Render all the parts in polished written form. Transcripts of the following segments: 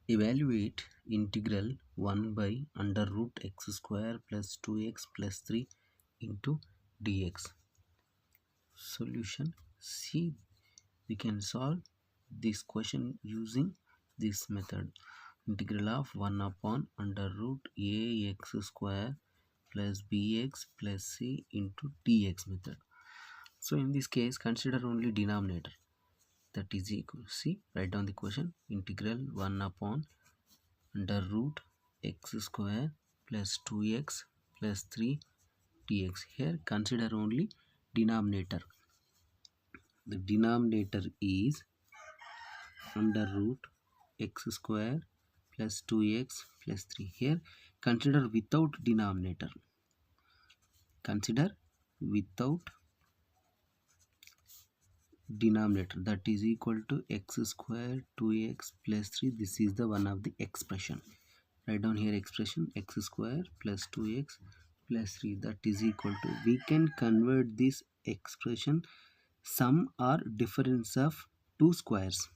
Evaluate integral 1 by under root x square plus 2x plus 3 into dx. Solution. See, we can solve this question using this method. Integral of 1 upon under root ax square plus bx plus c into dx method. So in this case, consider only denominator, that is equal. See, write down the question. Integral 1 upon under root x square plus 2x plus 3 dx. Here consider only denominator. The denominator is under root x square plus 2x plus 3. Here consider without denominator. Consider without denominator, that is equal to x square 2x plus 3. This is the one of the expression. Write down here expression x square plus 2x plus 3, that is equal to, we can convert this expression sum or difference of two squares.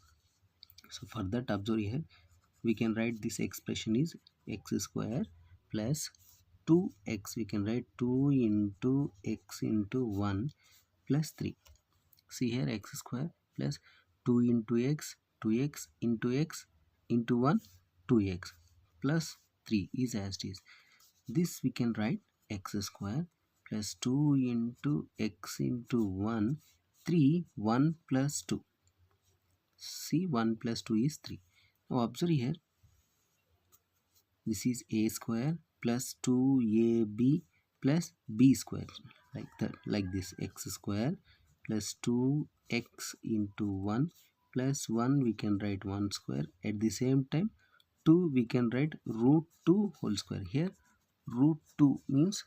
So for that, observe here, we can write this expression is x square plus 2x. We can write 2 into x into 1 plus 3. See here, x square plus 2 into x, 2x into x into 1, 2x plus 3 is as it is. This we can write x square plus 2 into x into 1, 3, 1 plus 2. See, 1 plus 2 is 3. Now observe here, this is a square plus 2ab plus b square, like that, like this. X square plus 2x into 1 plus 1, we can write 1 square. At the same time, 2 we can write root 2 whole square. Here root 2 means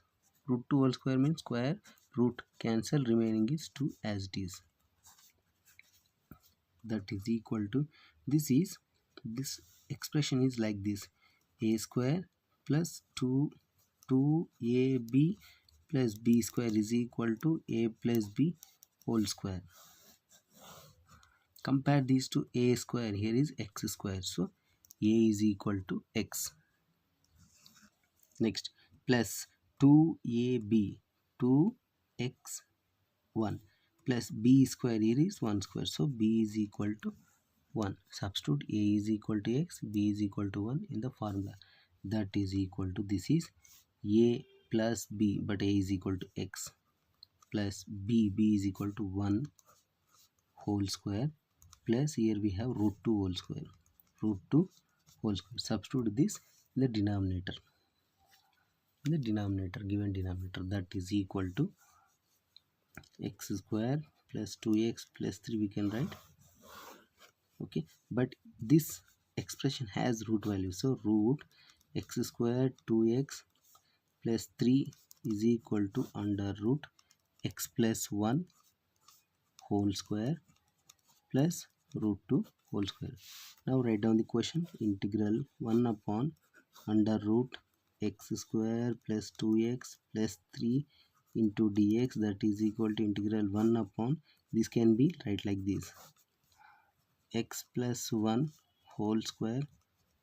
root 2 whole square means square root, cancel, remaining is 2 as it is. That is equal to, this expression is like this: a square plus 2ab plus b square is equal to a plus b whole square. Compare these to a square. Here is x square, so a is equal to x. Next, plus 2ab 2x1 plus b square, here is 1 square, so b is equal to 1. Substitute a is equal to x, b is equal to 1 in the formula. That is equal to, this is a plus b, but a is equal to x, plus b is equal to 1 whole square, plus here we have root 2 whole square, root 2 whole square. Substitute this in the denominator. In the denominator, given denominator, that is equal to x square plus 2x plus 3 we can write. Okay, but this expression has root value, so root x square 2x plus 3 is equal to under root x plus 1 whole square plus root 2 whole square. Now write down the question. Integral 1 upon under root x square plus 2x plus 3 into dx, that is equal to integral 1 upon, this can be write like this: x plus 1 whole square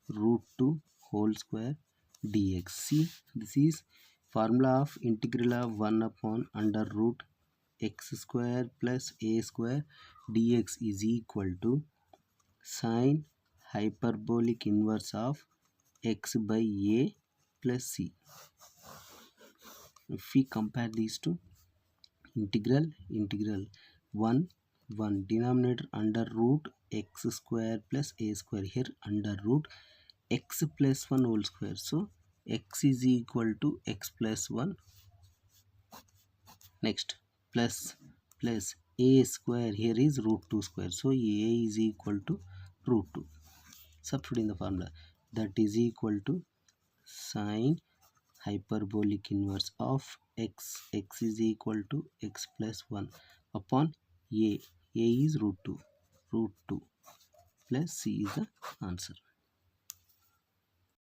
root 2 whole square dx. See, this is formula of integral of 1 upon under root x square plus a square dx is equal to sine hyperbolic inverse of x by a plus c. If we compare these two, integral 1 denominator under root x square plus a square, here under root x plus 1 whole square, so x is equal to x plus 1. Next, plus a square, here is root 2 square, so a is equal to root 2. Substitute in the formula, that is equal to sine hyperbolic inverse of x is equal to x plus 1 upon a is root 2 plus c is the answer.